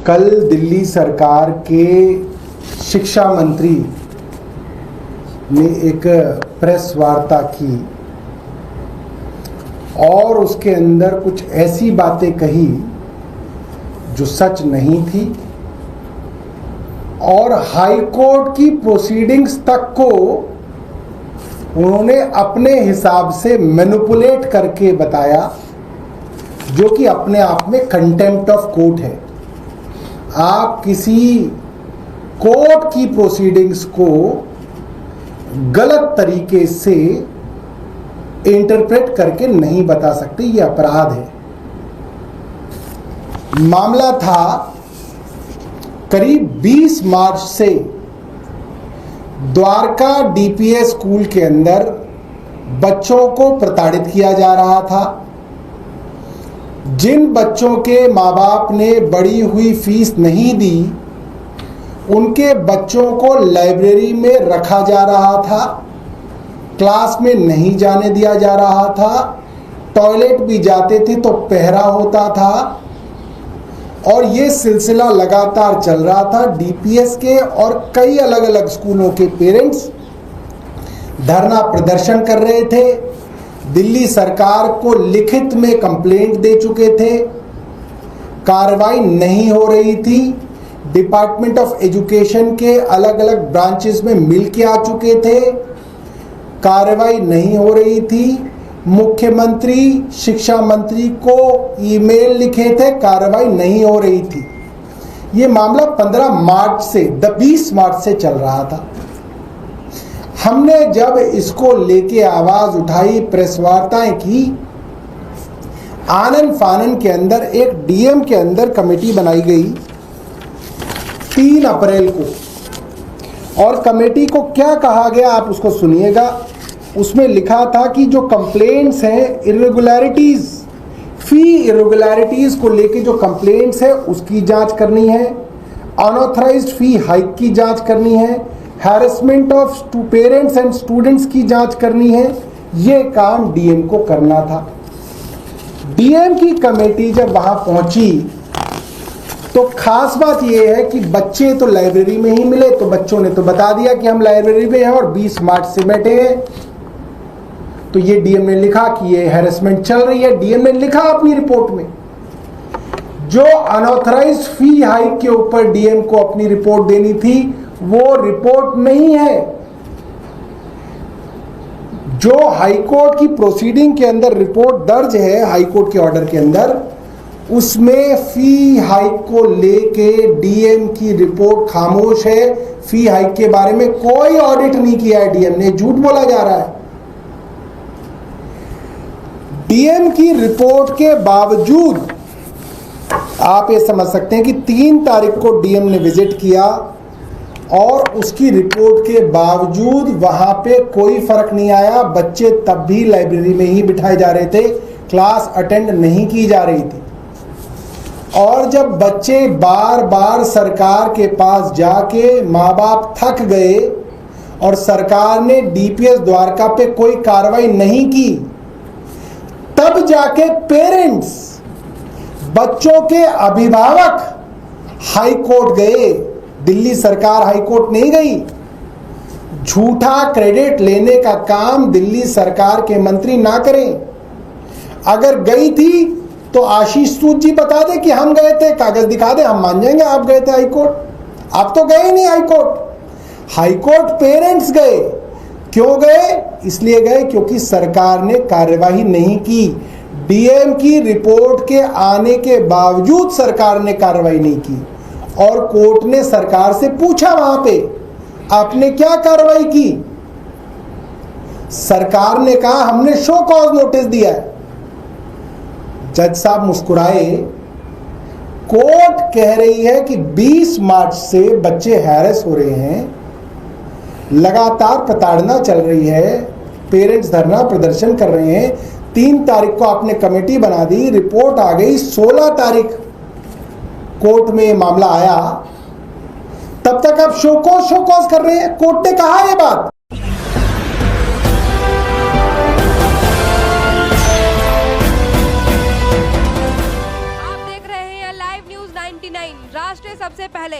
कल दिल्ली सरकार के शिक्षा मंत्री ने एक प्रेस वार्ता की और उसके अंदर कुछ ऐसी बातें कही जो सच नहीं थी और हाई कोर्ट की प्रोसीडिंग्स तक को उन्होंने अपने हिसाब से मैनिपुलेट करके बताया, जो कि अपने आप में कंटेम्प्ट ऑफ कोर्ट है। आप किसी कोर्ट की प्रोसीडिंग्स को गलत तरीके से इंटरप्रेट करके नहीं बता सकते, ये अपराध है। मामला था करीब 20 मार्च से द्वारका डीपीएस स्कूल के अंदर बच्चों को प्रताड़ित किया जा रहा था। जिन बच्चों के माँ बाप ने बढ़ी हुई फीस नहीं दी, उनके बच्चों को लाइब्रेरी में रखा जा रहा था, क्लास में नहीं जाने दिया जा रहा था, टॉयलेट भी जाते थे तो पहरा होता था और ये सिलसिला लगातार चल रहा था। डीपीएस के और कई अलग अलग स्कूलों के पेरेंट्स धरना प्रदर्शन कर रहे थे, दिल्ली सरकार को लिखित में कंप्लेंट दे चुके थे, कार्रवाई नहीं हो रही थी। डिपार्टमेंट ऑफ एजुकेशन के अलग अलग ब्रांचेस में मिल के आ चुके थे, कार्रवाई नहीं हो रही थी। मुख्यमंत्री शिक्षा मंत्री को ईमेल लिखे थे, कार्रवाई नहीं हो रही थी। ये मामला 15 मार्च से 20 मार्च से चल रहा था। हमने जब इसको लेके आवाज उठाई, प्रेस वार्ताएं की, आनन फानन के अंदर एक डीएम के अंदर कमेटी बनाई गई 3 अप्रैल को, और कमेटी को क्या कहा गया आप उसको सुनिएगा। उसमें लिखा था कि जो कंप्लेंट्स हैं, इरेगुलरिटीज, फी इरेगुलरिटीज को लेके जो कंप्लेंट्स है उसकी जांच करनी है, अनऑथराइज्ड फी हाइक की जांच करनी है, harassment of parents and students की जांच करनी है। ये काम डीएम को करना था। डीएम की कमेटी जब वहां पहुंची तो खास बात यह है कि बच्चे तो लाइब्रेरी में ही मिले, तो बच्चों ने तो बता दिया कि हम लाइब्रेरी में हैं और 20 मार्च से बैठे हैं। तो ये डीएम ने लिखा कि ये हैरेसमेंट चल रही है। डीएम ने लिखा अपनी रिपोर्ट में, जो अनऑथराइज्ड फी हाइक के ऊपर डीएम को अपनी रिपोर्ट देनी थी वो रिपोर्ट नहीं है। जो हाईकोर्ट की प्रोसीडिंग के अंदर रिपोर्ट दर्ज है, हाईकोर्ट के ऑर्डर के अंदर, उसमें फी हाइक को लेके डीएम की रिपोर्ट खामोश है। फी हाइक के बारे में कोई ऑडिट नहीं किया है डीएम ने, झूठ बोला जा रहा है। डीएम की रिपोर्ट के बावजूद आप ये समझ सकते हैं कि 3 तारीख को डीएम ने विजिट किया और उसकी रिपोर्ट के बावजूद वहां पे कोई फर्क नहीं आया। बच्चे तब भी लाइब्रेरी में ही बिठाए जा रहे थे, क्लास अटेंड नहीं की जा रही थी। और जब बच्चे बार बार सरकार के पास जाके माँ बाप थक गए और सरकार ने डीपीएस द्वारका पे कोई कार्रवाई नहीं की, तब जाके पेरेंट्स, बच्चों के अभिभावक हाई कोर्ट गए। दिल्ली सरकार हाई कोर्ट नहीं गई। झूठा क्रेडिट लेने का काम दिल्ली सरकार के मंत्री ना करें। अगर गई थी तो आशीष सूद जी बता दे कि हम गए थे, कागज दिखा दे, हम मान जाएंगे आप गए थे हाई कोर्ट। आप तो गए नहीं high court. High court parents गए। क्यों गए? इसलिए गए क्योंकि सरकार ने कार्यवाही नहीं की। डीएम की रिपोर्ट के आने के बावजूद सरकार ने कार्रवाई नहीं की और कोर्ट ने सरकार से पूछा वहां पे आपने क्या कार्रवाई की। सरकार ने कहा हमने शो कॉज नोटिस दिया है। जज साहब मुस्कुराए। कोर्ट कह रही है कि 20 मार्च से बच्चे हैरेस हो रहे हैं, लगातार प्रताड़ना चल रही है, पेरेंट्स धरना प्रदर्शन कर रहे हैं। 3 तारीख को आपने कमेटी बना दी, रिपोर्ट आ गई, 16 तारीख कोर्ट में मामला आया, तब तक आप शो कॉज कर रहे हैं। कोर्ट ने कहा ये बात। आप देख रहे हैं लाइव न्यूज 9 99 राष्ट्र सबसे पहले।